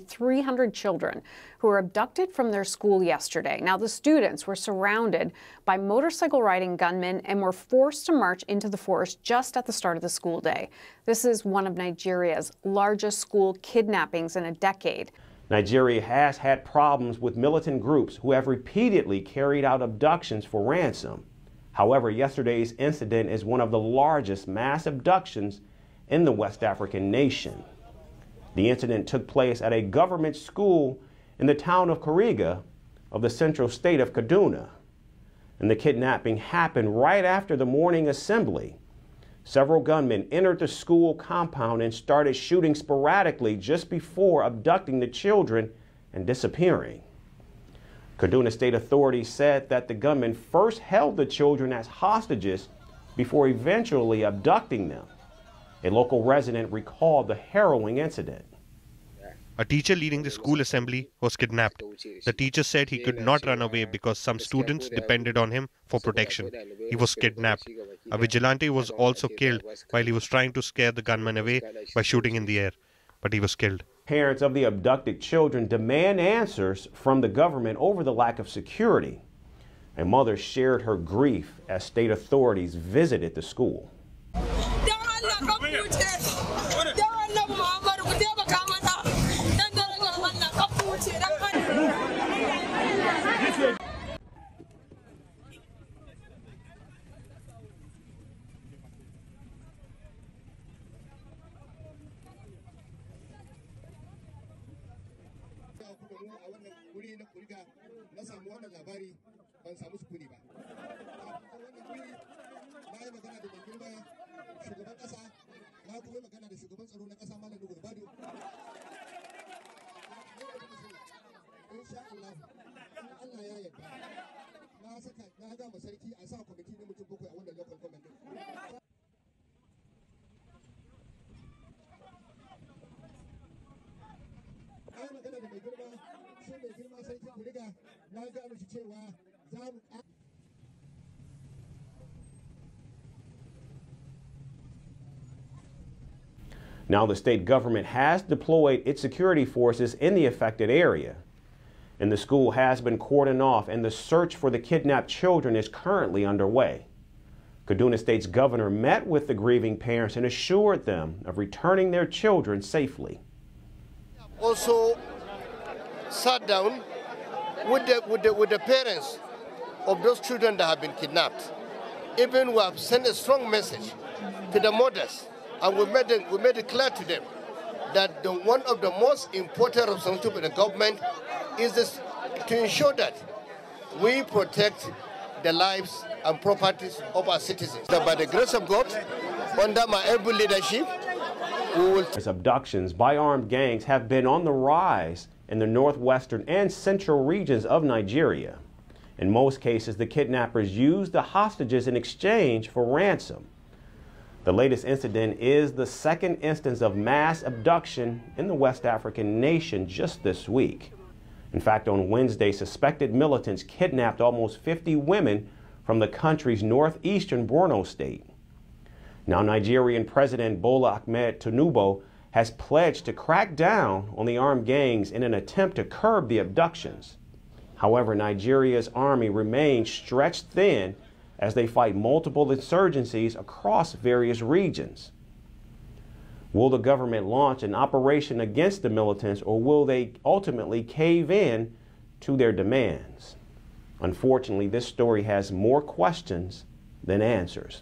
300 children who were abducted from their school yesterday. Now, the students were surrounded by motorcycle-riding gunmen and were forced to march into the forest just at the start of the school day. This is one of Nigeria's largest school kidnappings in a decade. Nigeria has had problems with militant groups who have repeatedly carried out abductions for ransom. However, yesterday's incident is one of the largest mass abductions in the West African nation. The incident took place at a government school in the town of Kuriga of the central state of Kaduna. And the kidnapping happened right after the morning assembly. Several gunmen entered the school compound and started shooting sporadically just before abducting the children and disappearing. Kaduna state authorities said that the gunmen first held the children as hostages before eventually abducting them. A local resident recalled the harrowing incident. A teacher leading the school assembly was kidnapped. The teacher said he could not run away because some students depended on him for protection. He was kidnapped. A vigilante was also killed while he was trying to scare the gunman away by shooting in the air, but he was killed. Parents of the abducted children demand answers from the government over the lack of security. A mother shared her grief as state authorities visited the school. Now, the state government has deployed its security forces in the affected area, and the school has been cordoned off, and the search for the kidnapped children is currently underway. Kaduna State's governor met with the grieving parents and assured them of returning their children safely. Also sat down with the parents of those children that have been kidnapped. Even we have sent a strong message to the mothers, and we made it clear to them that one of the most important responsibilities of the government is to ensure that we protect the lives and properties of our citizens. That by the grace of God, under my able leadership, we will... Abductions by armed gangs have been on the rise in the northwestern and central regions of Nigeria. In most cases, the kidnappers use the hostages in exchange for ransom. The latest incident is the second instance of mass abduction in the West African nation just this week. In fact, on Wednesday, suspected militants kidnapped almost 50 women from the country's northeastern Borno state. Now, Nigerian President Bola Ahmed Tinubu has pledged to crack down on the armed gangs in an attempt to curb the abductions. However, Nigeria's army remains stretched thin as they fight multiple insurgencies across various regions. Will the government launch an operation against the militants, or will they ultimately cave in to their demands? Unfortunately, this story has more questions than answers.